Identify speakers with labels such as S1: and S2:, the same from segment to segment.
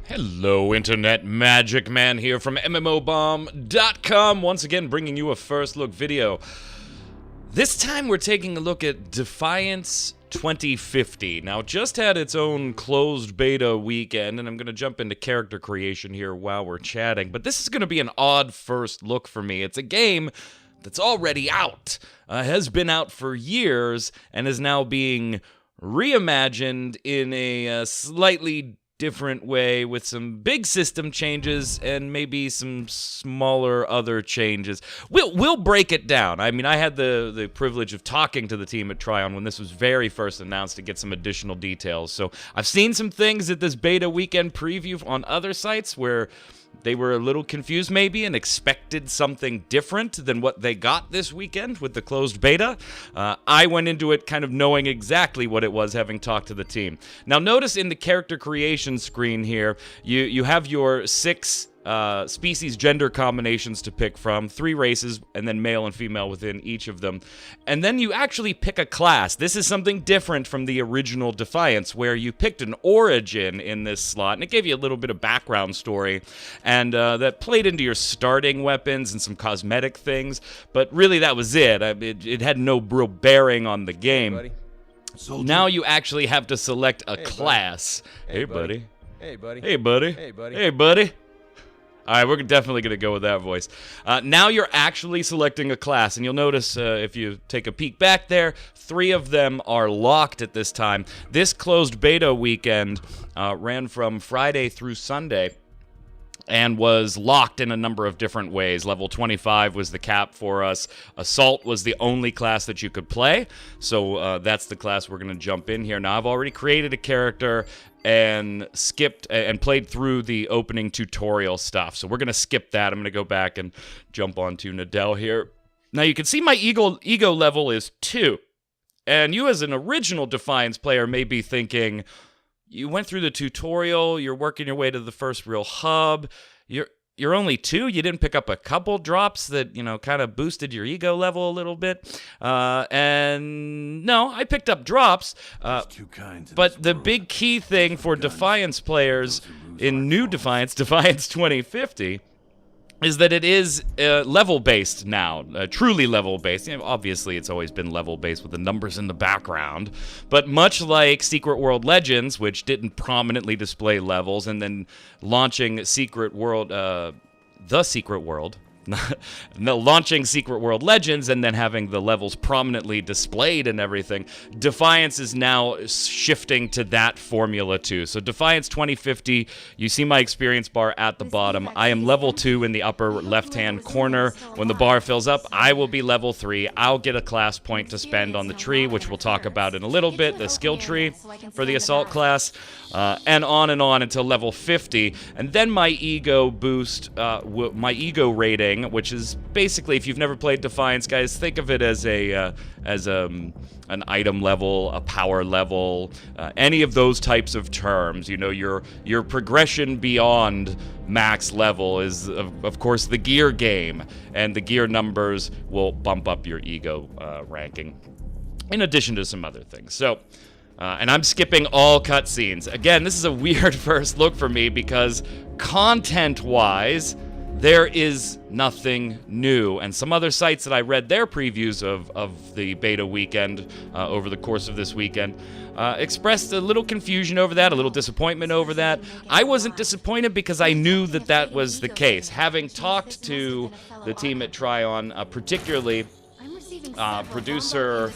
S1: Hello, Internet Magic Man here from MMOBomb.com, once again bringing you a first look video. This time we're taking a look at Defiance 2050. Now, it just had its own closed beta weekend, and I'm going to jump into character creation here while we're chatting, but this is going to be an odd first look for me. It's a game that's already out, has been out for years, and is now being reimagined in a slightly different way with some big system changes and maybe some smaller other changes. We'll break it down. I mean, I had the privilege of talking to the team at Trion when this was very first announced to get some additional details. So I've seen some things at this beta weekend preview on other sites where they were a little confused maybe and expected something different than what they got this weekend with the closed beta. I went into it kind of knowing exactly what it was, having talked to the team. Now notice in the character creation screen here, you have your 6 species gender combinations to pick from, 3 races, and then male and female within each of them. And then you actually pick a class. This is something different from the original Defiance, where you picked an origin in this slot, and it gave you a little bit of background story, and that played into your starting weapons and some cosmetic things, but really that was it. It had no real bearing on the game. Hey, now you actually have to select a class. Hey, buddy.
S2: Hey, buddy.
S1: Hey, buddy.
S2: Hey, buddy.
S1: Hey, buddy. All right, we're definitely going to go with that voice. Now you're actually selecting a class, and you'll notice if you take a peek back there, 3 of them are locked at this time. This closed beta weekend ran from Friday through Sunday and was locked in a number of different ways. Level 25 was the cap for us. Assault was the only class that you could play, so that's the class we're going to jump in here. Now, I've already created a character and skipped and played through the opening tutorial stuff, so we're going to skip that. I'm going to go back and jump onto Nadell here. Now, you can see my ego level is 2, and you as an original Defiance player may be thinking, you went through the tutorial, you're working your way to the first real hub, you're only 2, you didn't pick up a couple drops that, you know, kind of boosted your ego level a little bit, and no, I picked up drops, but the big key thing for Defiance players in new Defiance 2050, is that it is level-based now, truly level-based. You know, obviously, it's always been level-based with the numbers in the background, but much like Secret World Legends, which didn't prominently display levels, and then launching Secret World, the Secret World, launching Secret World Legends and then having the levels prominently displayed and everything, Defiance is now shifting to that formula too. So Defiance 2050, you see my experience bar at the bottom. I am level 2 in the upper left-hand corner. When the bar fills up, I will be level 3. I'll get a class point to spend on the tree, which we'll talk about in a little bit, the skill tree for the assault class, and on until level 50. And then my ego boost, my ego rating, which is basically, if you've never played Defiance, guys, think of it as an item level, a power level, any of those types of terms. You know, your progression beyond max level is, of course, the gear game, and the gear numbers will bump up your ego ranking, in addition to some other things. So, and I'm skipping all cutscenes. Again, this is a weird first look for me because content-wise, there is nothing new, and some other sites that I read their previews of the beta weekend over the course of this weekend expressed a little confusion over that, a little disappointment over that. I wasn't disappointed because I knew that that was the case. Having talked to the team at Trion, particularly producer,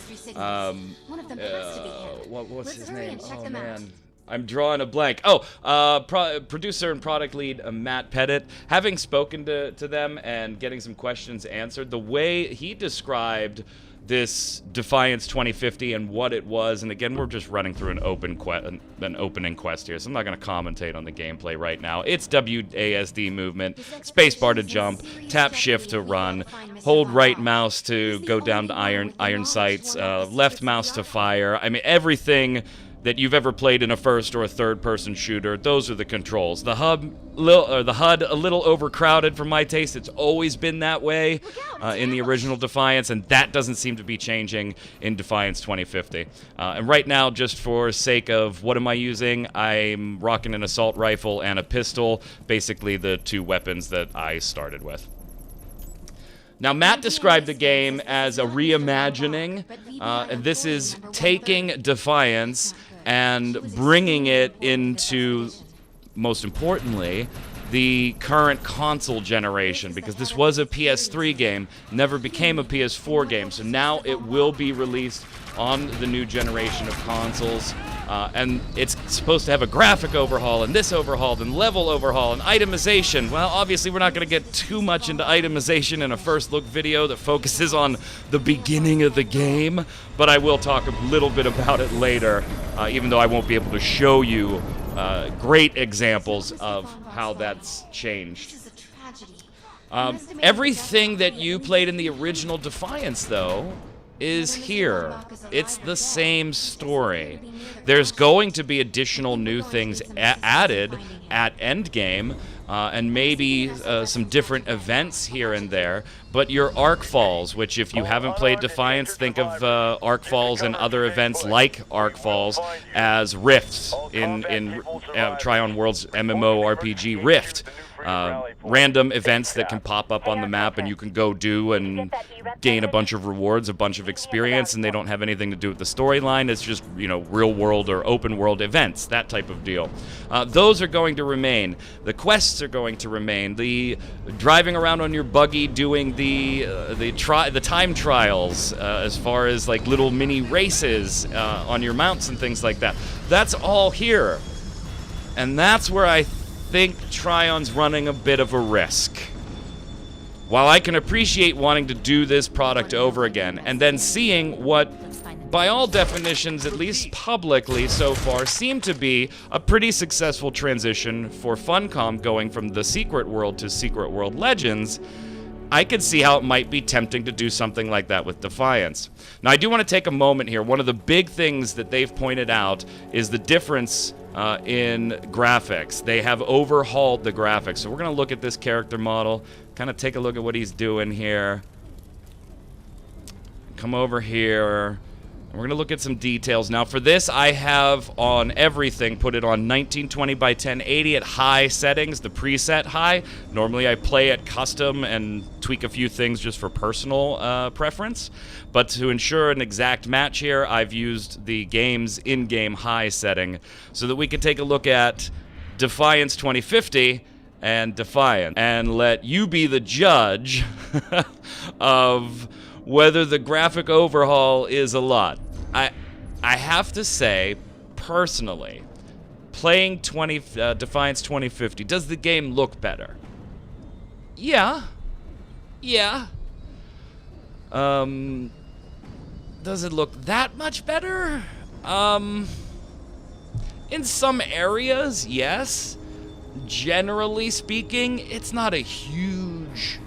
S1: what's his name? Oh, man. I'm drawing a blank. Producer and product lead Matt Pettit. Having spoken to them and getting some questions answered, the way he described this Defiance 2050 and what it was, and again, we're just running through an opening quest here, so I'm not going to commentate on the gameplay right now. It's WASD movement, spacebar to jump, tap shift to run, hold right mouse to go down to iron sights, left mouse to fire. I mean, everything that you've ever played in a first or a third-person shooter. Those are the controls. The HUD a little overcrowded for my taste. It's always been that way in the original Defiance, and that doesn't seem to be changing in Defiance 2050. And right now, just for sake of what am I using, I'm rocking an assault rifle and a pistol, basically the two weapons that I started with. Now, Matt described the game as a reimagining, and this is taking Defiance and bringing it into, most importantly, the current console generation, because this was a PS3 game, never became a PS4 game, so now it will be released on the new generation of consoles, and it's supposed to have a graphic overhaul, and this overhaul, and level overhaul, and itemization. Well, obviously we're not going to get too much into itemization in a first look video that focuses on the beginning of the game, but I will talk a little bit about it later, even though I won't be able to show you great examples of how that's changed. Everything that you played in the original Defiance, though, is here. It's the same story. There's going to be additional new things added at Endgame, and maybe some different events here and there, but your Arc Falls, which if you haven't played Defiance, think of Arc Falls and other events like Arc Falls as rifts in Trion Worlds MMORPG Rift. Random events that can pop up on the map and you can go do and gain a bunch of rewards, a bunch of experience, and they don't have anything to do with the storyline. It's just, you know, real world or open world events, that type of deal. Those are going to remain. The quests are going to remain. The driving around on your buggy doing the time trials, as far as like little mini races on your mounts and things like that. That's all here. And that's where I think Trion's running a bit of a risk. While I can appreciate wanting to do this product over again, and then seeing what, by all definitions, at least publicly so far, seemed to be a pretty successful transition for Funcom going from the Secret World to Secret World Legends, I could see how it might be tempting to do something like that with Defiance. Now, I do want to take a moment here. One of the big things that they've pointed out is the difference in graphics. They have overhauled the graphics. So we're going to look at this character model, kind of take a look at what he's doing here. Come over here. We're going to look at some details. Now for this, I have on everything put it on 1920 by 1080 at high settings, the preset high. Normally I play at custom and tweak a few things just for personal preference. But to ensure an exact match here, I've used the game's in-game high setting so that we can take a look at Defiance 2050 and Defiance and let you be the judge of whether the graphic overhaul is a lot. I have to say, personally, playing Defiance 2050, does the game look better? Yeah. Yeah. Does it look that much better? In some areas, yes. Generally speaking, it's not a huge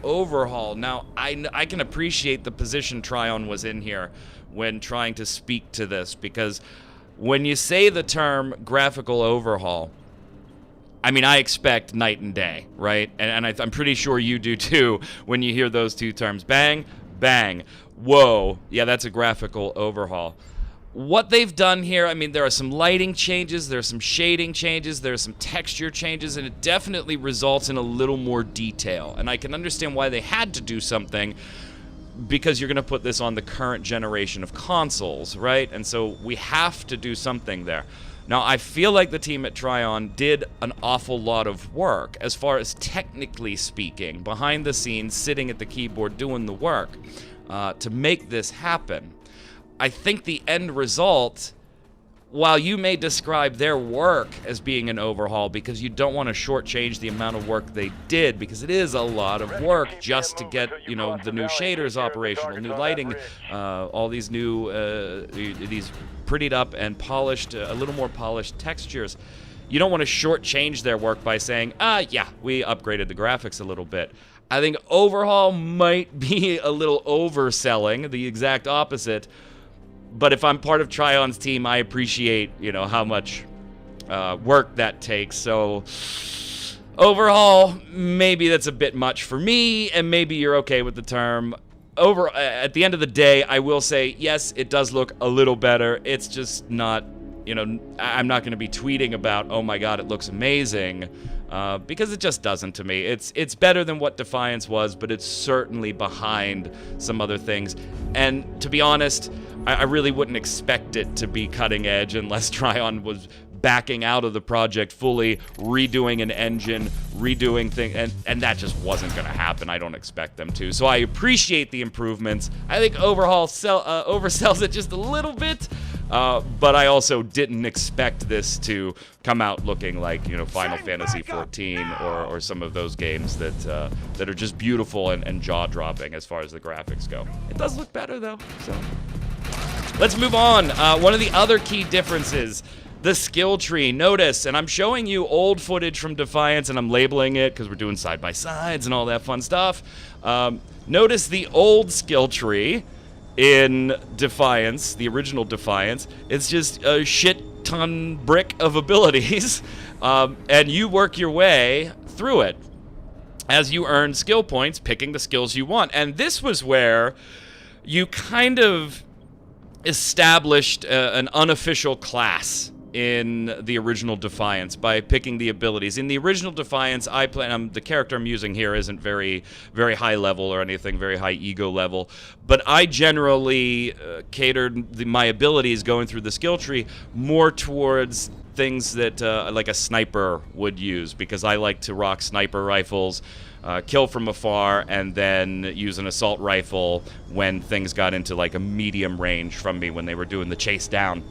S1: overhaul. Now, I can appreciate the position Trion was in here when trying to speak to this, because when you say the term graphical overhaul, I mean, I expect night and day, right? And I'm pretty sure you do too when you hear those two terms. Bang, bang. Whoa, yeah, that's a graphical overhaul. What they've done here, I mean, there are some lighting changes, there are some shading changes, there are some texture changes, and it definitely results in a little more detail. And I can understand why they had to do something, because you're going to put this on the current generation of consoles, right? And so we have to do something there. Now, I feel like the team at Trion did an awful lot of work, as far as technically speaking, behind the scenes, sitting at the keyboard doing the work, to make this happen. I think the end result, while you may describe their work as being an overhaul because you don't want to shortchange the amount of work they did, because it is a lot of work just to get, you know, the new shaders operational, new lighting, all these new, these prettied up and polished, a little more polished textures. You don't want to shortchange their work by saying, yeah, we upgraded the graphics a little bit. I think overhaul might be a little overselling, the exact opposite. But if I'm part of Trion's team, I appreciate, you know, how much work that takes. So overhaul, maybe that's a bit much for me, and maybe you're okay with the term. At the end of the day, I will say, yes, it does look a little better. It's just not, you know, I'm not going to be tweeting about, oh my god, it looks amazing, because it just doesn't to me. It's better than what Defiance was, but it's certainly behind some other things. And to be honest, I really wouldn't expect it to be cutting edge unless Trion was backing out of the project fully, redoing an engine, redoing things, and that just wasn't going to happen. I don't expect them to. So I appreciate the improvements. I think Overhaul oversells it just a little bit, but I also didn't expect this to come out looking like, you know, Final Fantasy XIV or some of those games that are just beautiful and jaw-dropping as far as the graphics go. It does look better though. So let's move on. One of the other key differences, the skill tree. Notice, and I'm showing you old footage from Defiance, and I'm labeling it because we're doing side-by-sides and all that fun stuff. Notice the old skill tree in Defiance, the original Defiance. It's just a shit-ton brick of abilities, and you work your way through it as you earn skill points, picking the skills you want. And this was where you kind of established an unofficial class in the original Defiance by picking the abilities. In the original Defiance, the character I'm using here isn't very high level or anything, very high ego level, but I generally catered my abilities going through the skill tree more towards things that like a sniper would use, because I like to rock sniper rifles, kill from afar, and then use an assault rifle when things got into like a medium range from me when they were doing the chase down.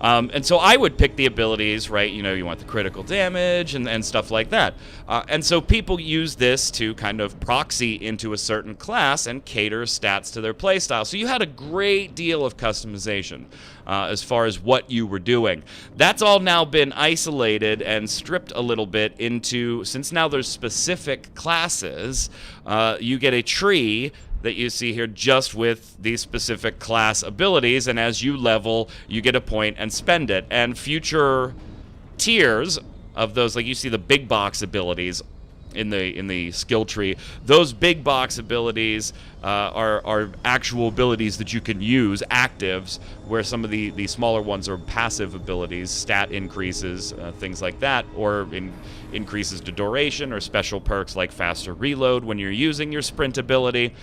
S1: And so I would pick the abilities, right? You know, you want the critical damage and stuff like that. And so people use this to kind of proxy into a certain class and cater stats to their playstyle. So you had a great deal of customization as far as what you were doing. That's all now been isolated and stripped a little bit into, since now there's specific classes, you get a tree that you see here just with these specific class abilities, and as you level, you get a point and spend it. And future tiers of those, like you see the big box abilities in the skill tree, those big box abilities are actual abilities that you can use, actives, where some of the smaller ones are passive abilities, stat increases, things like that, or increases to duration, or special perks like faster reload when you're using your sprint ability.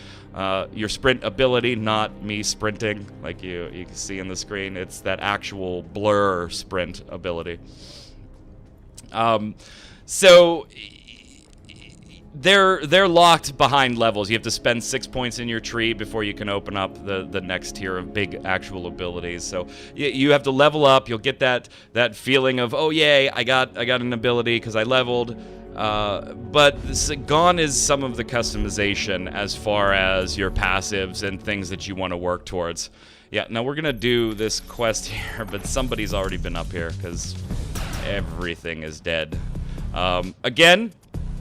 S1: Your sprint ability, not me sprinting like you can see on the screen. It's that actual blur sprint ability. So they're locked behind levels. You have to spend 6 points in your tree before you can open up the next tier of big actual abilities. So you have to level up. You'll get that feeling of, oh yay, I got an ability because I leveled. But gone is some of the customization as far as your passives and things that you want to work towards. Yeah, now we're gonna do this quest here, but somebody's already been up here because everything is dead. Again,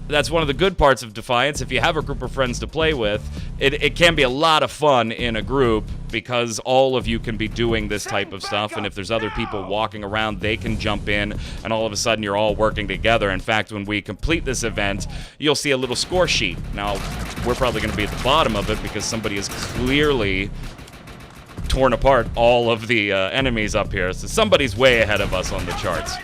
S1: that's one of the good parts of Defiance. If you have a group of friends to play with, it can be a lot of fun in a group because all of you can be doing this type of stuff, and if there's other people walking around, they can jump in, and all of a sudden you're all working together. In fact, when we complete this event, you'll see a little score sheet. Now, we're probably going to be at the bottom of it because somebody has clearly torn apart all of the enemies up here, so somebody's way ahead of us on the charts.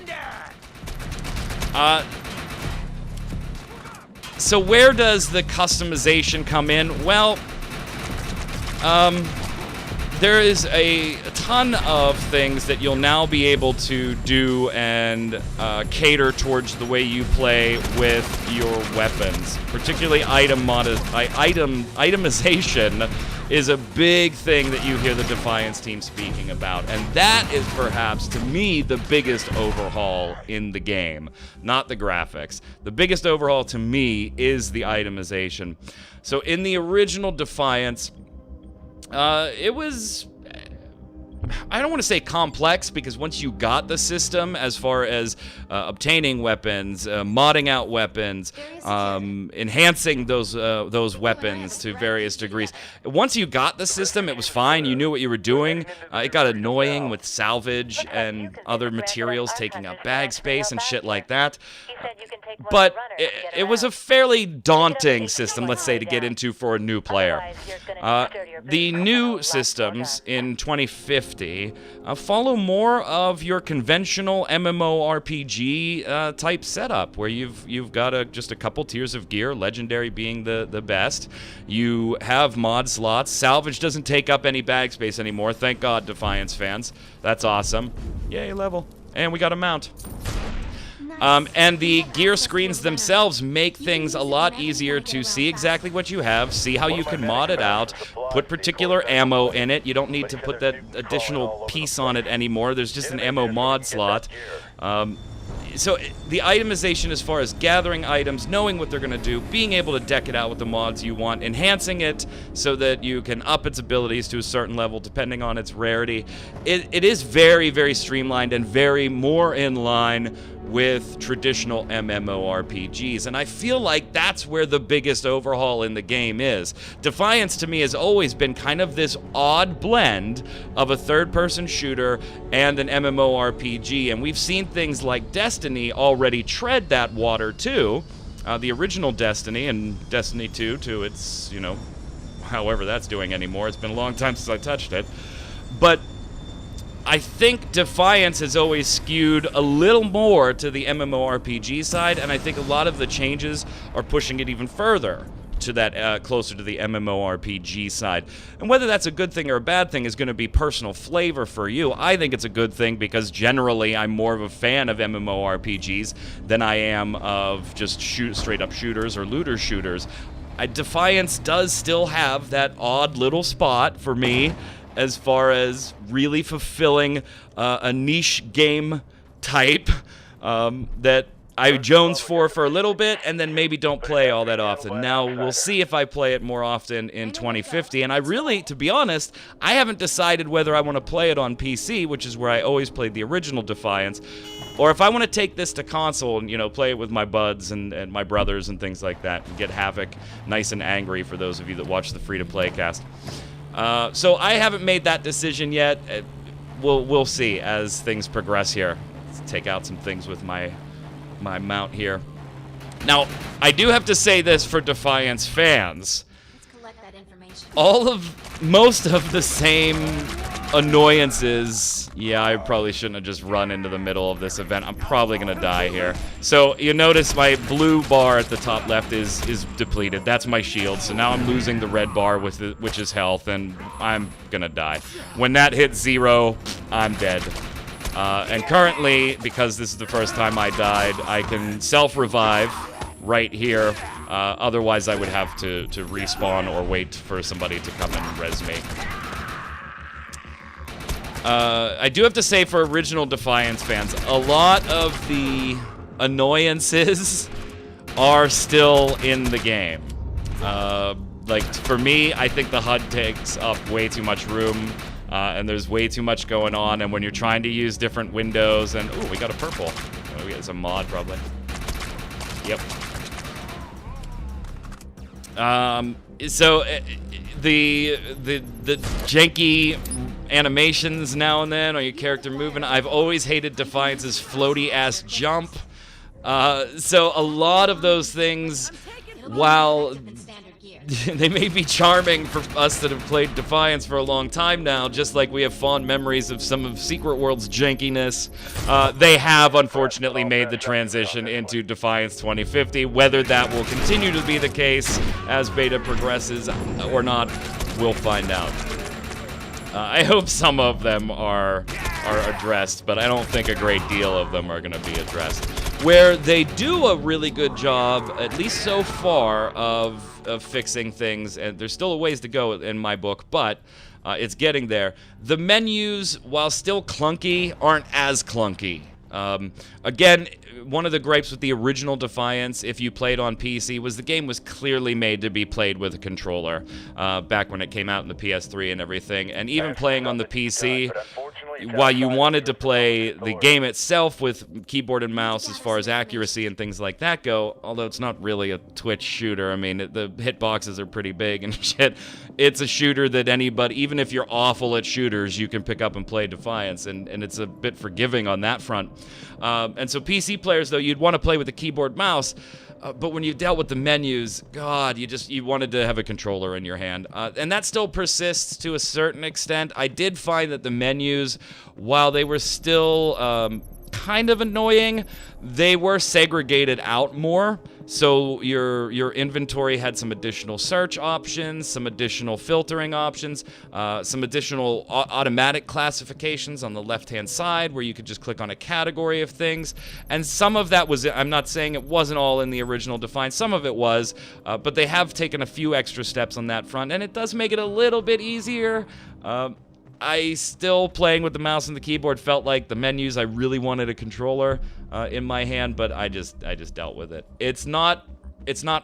S1: So where does the customization come in? Well, there is a ton of things that you'll now be able to do and cater towards the way you play with your weapons. Particularly itemization is a big thing that you hear the Defiance team speaking about, and that is perhaps, to me, the biggest overhaul in the game, not the graphics. The biggest overhaul to me is the itemization. So in the original Defiance, it was I don't want to say complex, because once you got the system as far as obtaining weapons, modding out weapons, enhancing those weapons to various degrees, once you got the system, it was fine. You knew what you were doing. It got annoying with salvage and other materials taking up bag space and shit like that. But it was a fairly daunting system, let's say, to get into for a new player. The new systems in 2050 follow more of your conventional MMORPG type setup, where you've got just a couple tiers of gear, legendary being the best. You have mod slots. Salvage doesn't take up any bag space anymore. Thank God, Defiance Fans. That's awesome. Yay, level. And we got a mount. And the gear screens themselves make things a lot easier to see exactly what you have, see how you can mod it out, put particular ammo in it. You don't need to put that additional piece on it anymore. There's just an ammo mod slot. So the itemization as far as gathering items, knowing what they're going to do, being able to deck it out with the mods you want, enhancing it so that you can up its abilities to a certain level depending on its rarity. It is very, very streamlined and very more in line with traditional MMORPGs, and I feel like that's where the biggest overhaul in the game is. Defiance to me has always been kind of this odd blend of a third-person shooter and an MMORPG, and we've seen things like Destiny already tread that water too. The original Destiny and Destiny 2 to its, however that's doing anymore. It's been a long time since I touched it. But I think Defiance has always skewed a little more to the MMORPG side, and I think a lot of the changes are pushing it even further to that, closer to the MMORPG side. And whether that's a good thing or a bad thing is going to be personal flavor for you. I think it's a good thing because generally I'm more of a fan of MMORPGs than I am of just straight-up shooters or looter shooters. Defiance does still have that odd little spot for me as far as really fulfilling a niche game type that I jones for a little bit and then maybe don't play all that often. Now, we'll see if I play it more often in 2050, and I really, to be honest, I haven't decided whether I want to play it on PC, which is where I always played the original Defiance, or if I want to take this to console and, play it with my buds and my brothers and things like that, and get Havoc nice and angry for those of you that watch the free-to-play cast. So I haven't made that decision yet. We'll see as things progress here. Let's take out some things with my mount here. Now, I do have to say this for Defiance Fans.
S2: Let's collect that information.
S1: Most of the same annoyances. Yeah, I probably shouldn't have just run into the middle of this event. I'm probably gonna die here. So you notice my blue bar at the top left is depleted. That's my shield. So now I'm losing the red bar which is health, and I'm gonna die. When that hits 0, I'm dead. And currently, because this is the first time I died, I can self-revive right here. Otherwise, I would have to respawn or wait for somebody to come and res me. I do have to say, for original Defiance Fans, a lot of the annoyances are still in the game. Like, for me, I think the HUD takes up way too much room, and there's way too much going on, and when you're trying to use different windows, and, ooh, we got a purple. Oh, we got some mod, probably. Yep. So, the janky animations now and then, or your character moving. I've always hated Defiance's floaty-ass jump. So a lot of those things, while they may be charming for us that have played Defiance for a long time now, just like we have fond memories of some of Secret World's jankiness, they have unfortunately made the transition into Defiance 2050. Whether that will continue to be the case as beta progresses or not, we'll find out. I hope some of them are addressed, but I don't think a great deal of them are going to be addressed. Where they do a really good job, at least so far, of fixing things, and there's still a ways to go in my book, but it's getting there. The menus, while still clunky, aren't as clunky. Again, one of the gripes with the original Defiance, if you played on PC, was the game was clearly made to be played with a controller back when it came out in the PS3 and everything. And even playing on the PC, while you wanted to play the game itself with keyboard and mouse as far as accuracy and things like that go, although it's not really a Twitch shooter, I mean, the hitboxes are pretty big and shit, it's a shooter that anybody, even if you're awful at shooters, you can pick up and play Defiance, and it's a bit forgiving on that front. And so PC players, though, you'd want to play with a keyboard mouse, but when you dealt with the menus, God, you wanted to have a controller in your hand. And that still persists to a certain extent. I did find that the menus, while they were still kind of annoying, they were segregated out more. So your inventory had some additional search options, some additional filtering options, some additional automatic classifications on the left-hand side where you could just click on a category of things. And some of that was, I'm not saying it wasn't all in the original Defiance, some of it was, but they have taken a few extra steps on that front, and it does make it a little bit easier. I still, playing with the mouse and the keyboard, felt like the menus, I really wanted a controller in my hand, but I just dealt with it. It's not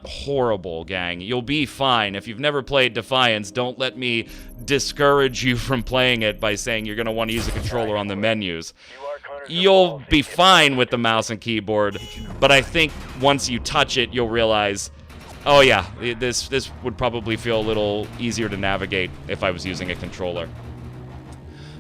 S1: horrible, gang. You'll be fine. If you've never played Defiance, don't let me discourage you from playing it by saying you're going to want to use a controller on the menus. You'll be fine with the mouse and keyboard, but I think once you touch it, you'll realize, oh yeah, this would probably feel a little easier to navigate if I was using a controller.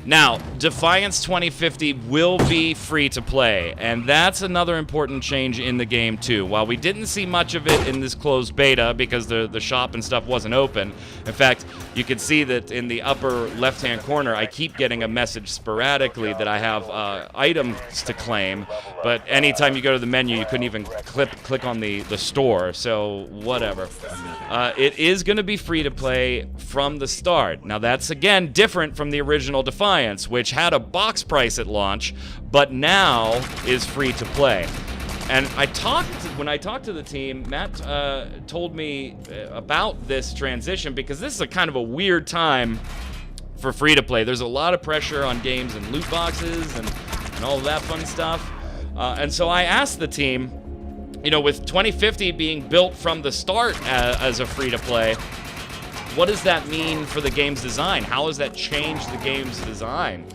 S1: Now, Defiance 2050 will be free to play, and that's another important change in the game too. While we didn't see much of it in this closed beta because the shop and stuff wasn't open, in fact, you can see that in the upper left-hand corner, I keep getting a message sporadically that I have items to claim, but anytime you go to the menu, you couldn't even click on the store, so whatever. It is going to be free to play from the start. Now, that's, again, different from the original Defiance, which had a box price at launch, but now is free to play. And when I talked to the team, Matt told me about this transition because this is a kind of a weird time for free to play. There's a lot of pressure on games and loot boxes and all of that fun stuff. And so I asked the team, you know, with 2050 being built from the start as a free to play, what does that mean for the game's design? How has that changed the game's design?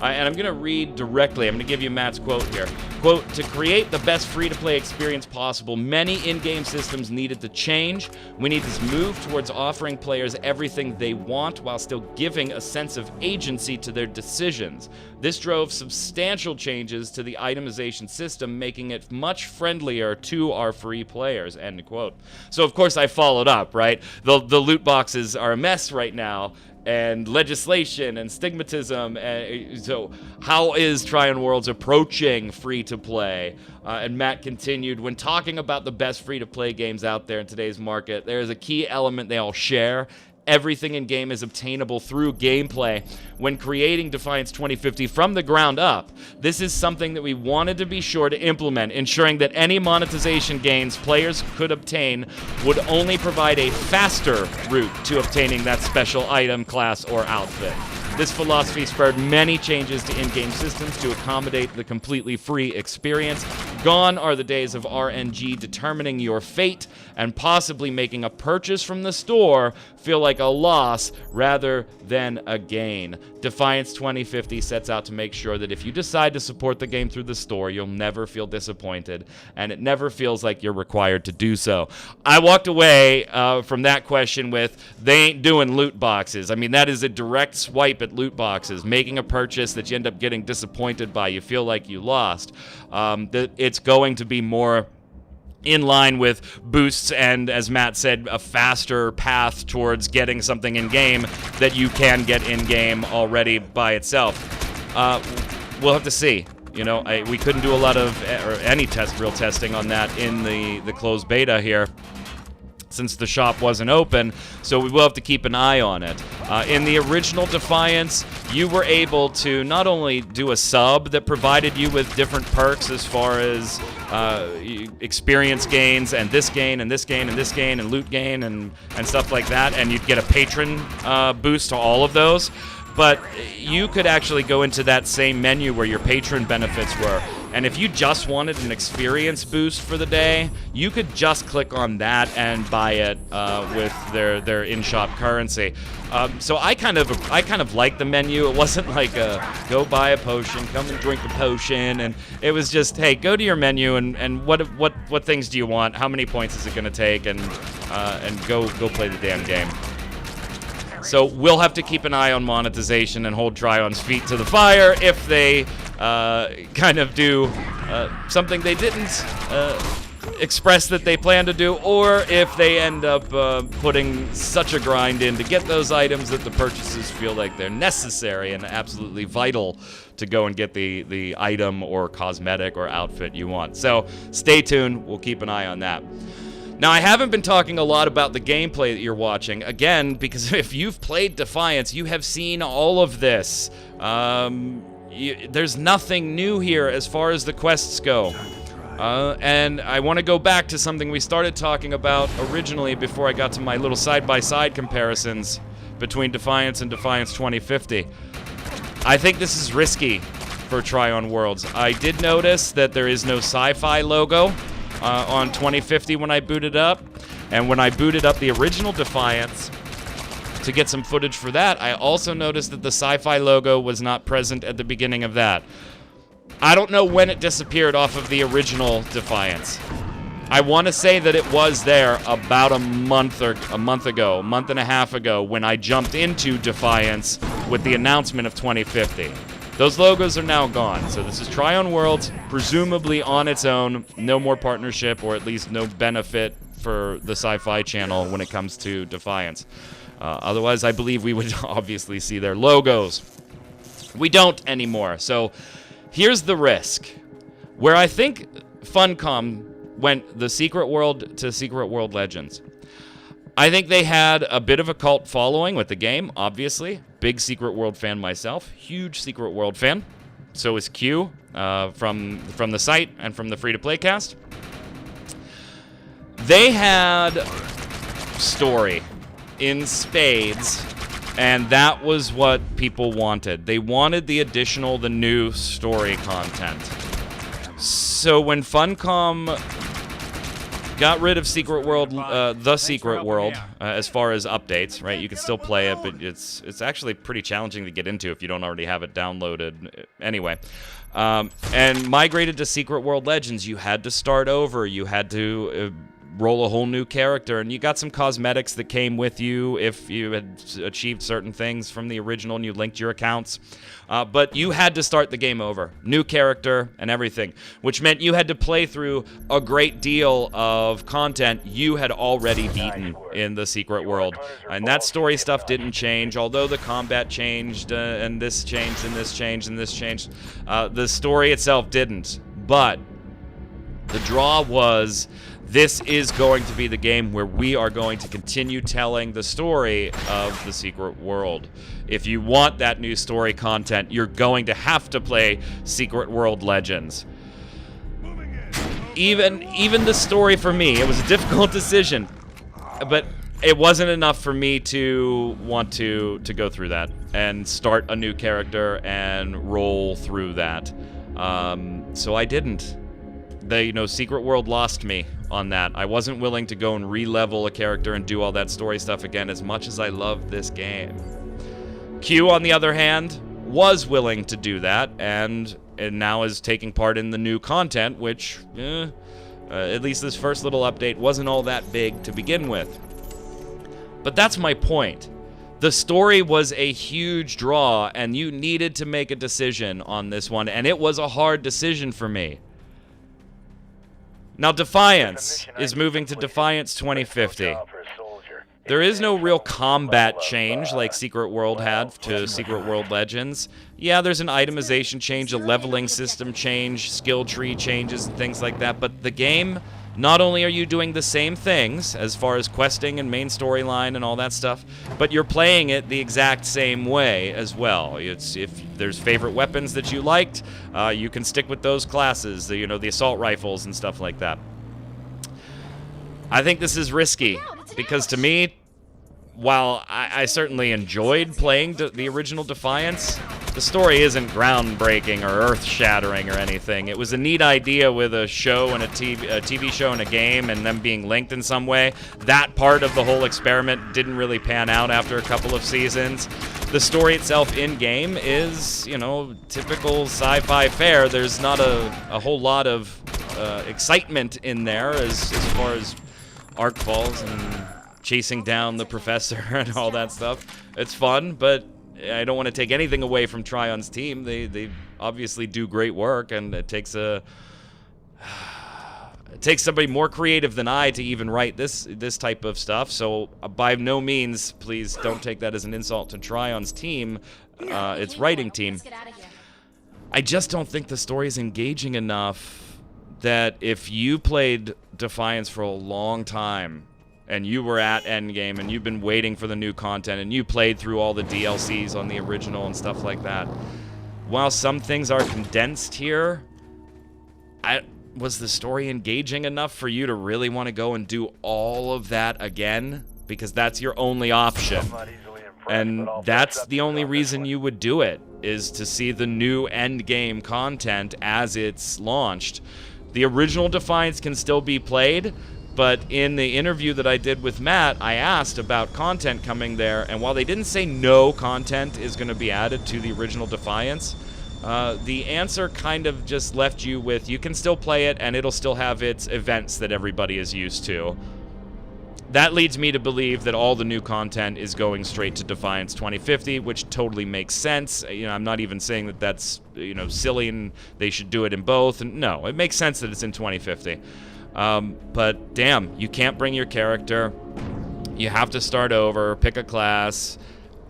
S1: And I'm going to read directly. I'm going to give you Matt's quote here. Quote, "To create the best free-to-play experience possible, many in-game systems needed to change. We need to move towards offering players everything they want while still giving a sense of agency to their decisions. This drove substantial changes to the itemization system, making it much friendlier to our free players," end quote. So, of course, I followed up, right? The loot boxes are a mess right now, and legislation and stigmatism. So how is Trion Worlds approaching free-to-play? And Matt continued, "When talking about the best free-to-play games out there in today's market, there is a key element they all share. Everything in-game is obtainable through gameplay. When creating Defiance 2050 from the ground up, this is something that we wanted to be sure to implement, ensuring that any monetization gains players could obtain would only provide a faster route to obtaining that special item, class, or outfit. This philosophy spurred many changes to in-game systems to accommodate the completely free experience. Gone are the days of RNG determining your fate and possibly making a purchase from the store feel like a loss rather than a gain. Defiance 2050 sets out to make sure that if you decide to support the game through the store, you'll never feel disappointed, and it never feels like you're required to do so." I walked away from that question with, they ain't doing loot boxes. I mean, that is a direct swipe at loot boxes, making a purchase that you end up getting disappointed by, you feel like you lost. That it's going to be more in line with boosts and, as Matt said, a faster path towards getting something in-game that you can get in-game already by itself. We'll have to see. You know, we couldn't do a lot of, or any real testing on that in the closed beta here, since the shop wasn't open, so we will have to keep an eye on it. In the original Defiance, you were able to not only do a sub that provided you with different perks as far as experience gains, and this gain, and this gain, and this gain, and loot gain, and stuff like that, and you'd get a patron boost to all of those, but you could actually go into that same menu where your patron benefits were, And if you just wanted an experience boost for the day, you could just click on that and buy it with their in-shop currency. So I kind of liked the menu. It wasn't like go buy a potion, come and drink a potion, and it was just, hey, go to your menu and what things do you want? How many points is it going to take? And go play the damn game. So we'll have to keep an eye on monetization and hold Trion's feet to the fire if they kind of do something they didn't express that they plan to do, or if they end up putting such a grind in to get those items that the purchases feel like they're necessary and absolutely vital to go and get the item or cosmetic or outfit you want. So stay tuned. We'll keep an eye on that. Now, I haven't been talking a lot about the gameplay that you're watching, again, because if you've played Defiance, you have seen all of this. There's nothing new here as far as the quests go. And I want to go back to something we started talking about originally before I got to my little side-by-side comparisons between Defiance and Defiance 2050. I think this is risky for Trion Worlds. I did notice that there is no sci-fi logo on 2050 when I booted up, and when I booted up the original Defiance to get some footage for that, I also noticed that the sci-fi logo was not present at the beginning of that. I don't know when it disappeared off of the original Defiance. I want to say that it was there about a month and a half ago, when I jumped into Defiance with the announcement of 2050. Those logos are now gone, so this is Trion Worlds, presumably on its own, no more partnership, or at least no benefit for the Sci-Fi channel when it comes to Defiance. Otherwise, I believe we would obviously see their logos. We don't anymore, so here's the risk. Where I think Funcom went the Secret World to Secret World Legends, I think they had a bit of a cult following with the game, obviously. Big Secret World fan myself, huge Secret World fan. So is Q from the site and from the free-to-play cast. They had story in spades, and that was what people wanted. They wanted the new story content. So when Funcom got rid of Secret World, the Secret World, as far as updates, right? You can still play it, but it's actually pretty challenging to get into if you don't already have it downloaded. Anyway, and migrated to Secret World Legends, you had to start over. You had to roll a whole new character, and you got some cosmetics that came with you if you had achieved certain things from the original and you linked your accounts. But you had to start the game over. New character and everything, which meant you had to play through a great deal of content you had already beaten in the Secret World. And that story stuff didn't change, although the combat changed, and this changed, and this changed, and this changed. The story itself didn't. But the draw was, this is going to be the game where we are going to continue telling the story of the Secret World. If you want that new story content, you're going to have to play Secret World Legends. Even the story for me, it was a difficult decision, but it wasn't enough for me to want to go through that and start a new character and roll through that. So I didn't. Secret World lost me on that. I wasn't willing to go and re-level a character and do all that story stuff again, as much as I love this game. Q, on the other hand, was willing to do that, and now is taking part in the new content, which, at least this first little update wasn't all that big to begin with. But that's my point. The story was a huge draw, and you needed to make a decision on this one, and it was a hard decision for me. Now, Defiance is moving to Defiance 2050. There is no real combat change like Secret World had to Secret World Legends. Yeah, there's an itemization change, a leveling system change, skill tree changes, and things like that, but the game, not only are you doing the same things as far as questing and main storyline and all that stuff, but you're playing it the exact same way as well. If there's favorite weapons that you liked, you can stick with those classes, the assault rifles and stuff like that. I think this is risky, because to me, while I certainly enjoyed playing the original Defiance, the story isn't groundbreaking or earth-shattering or anything. It was a neat idea with a show and a TV show and a game and them being linked in some way. That part of the whole experiment didn't really pan out after a couple of seasons. The story itself in-game is, you know, typical sci-fi fare. There's not a whole lot of excitement in there as far as arc falls and chasing down the professor and all that stuff. It's fun, but I don't want to take anything away from Trion's team. They obviously do great work, and it takes somebody more creative than I to even write this type of stuff. So by no means, please don't take that as an insult to Trion's team, its writing team. I just don't think the story is engaging enough that if you played Defiance for a long time, and you were at endgame, and you've been waiting for the new content, and you played through all the DLCs on the original and stuff like that, while some things are condensed here, was the story engaging enough for you to really want to go and do all of that again? Because that's your only option. And that's the only reason you would do it, is to see the new endgame content as it's launched. The original Defiance can still be played, but in the interview that I did with Matt, I asked about content coming there, and while they didn't say no content is going to be added to the original Defiance, the answer kind of just left you with, you can still play it, and it'll still have its events that everybody is used to. That leads me to believe that all the new content is going straight to Defiance 2050, which totally makes sense. You know, I'm not even saying that that's, you know, silly and they should do it in both. And no, it makes sense that it's in 2050. But damn, you can't bring your character. You have to start over, pick a class,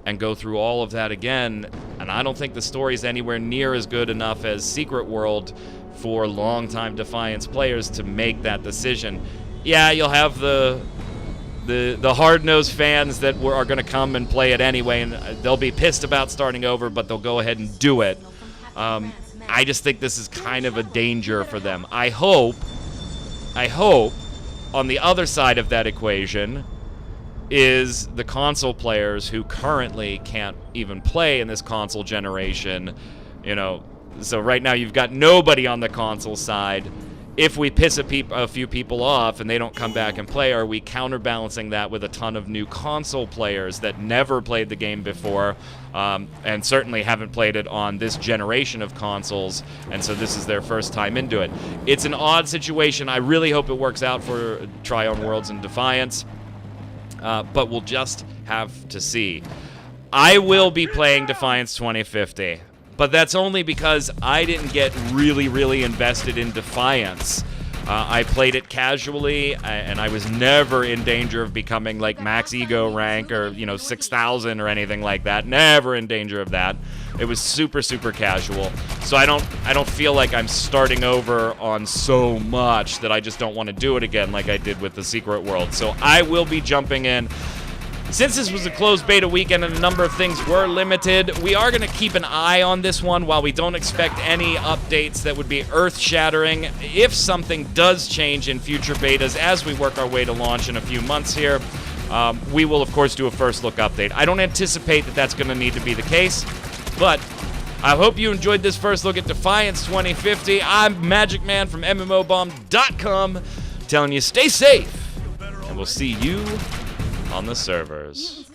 S1: and go through all of that again. And I don't think the story's anywhere near as good enough as Secret World for longtime Defiance players to make that decision. Yeah, you'll have the hard-nosed fans that are going to come and play it anyway, and they'll be pissed about starting over, but they'll go ahead and do it. I just think this is kind of a danger for them. I hope, on the other side of that equation is the console players who currently can't even play in this console generation. You know, so right now you've got nobody on the console side. If we piss a few people off and they don't come back and play, are we counterbalancing that with a ton of new console players that never played the game before, and certainly haven't played it on this generation of consoles, and so this is their first time into it? It's an odd situation. I really hope it works out for Trion Worlds and Defiance, but we'll just have to see. I will be playing Defiance 2050. But that's only because I didn't get really invested in Defiance. I played it casually, and I was never in danger of becoming like max ego rank or, you know, 6,000 or anything like that. Never in danger of that. It was super casual. So I don't feel like I'm starting over on so much that I just don't want to do it again like I did with the Secret World. So I will be jumping in. Since this was a closed beta weekend and a number of things were limited, we are going to keep an eye on this one while we don't expect any updates that would be earth-shattering. If something does change in future betas as we work our way to launch in a few months here, we will, of course, do a first look update. I don't anticipate that that's going to need to be the case, but I hope you enjoyed this first look at Defiance 2050. I'm Magic Man from MMOBomb.com telling you stay safe, and we'll see you on the servers.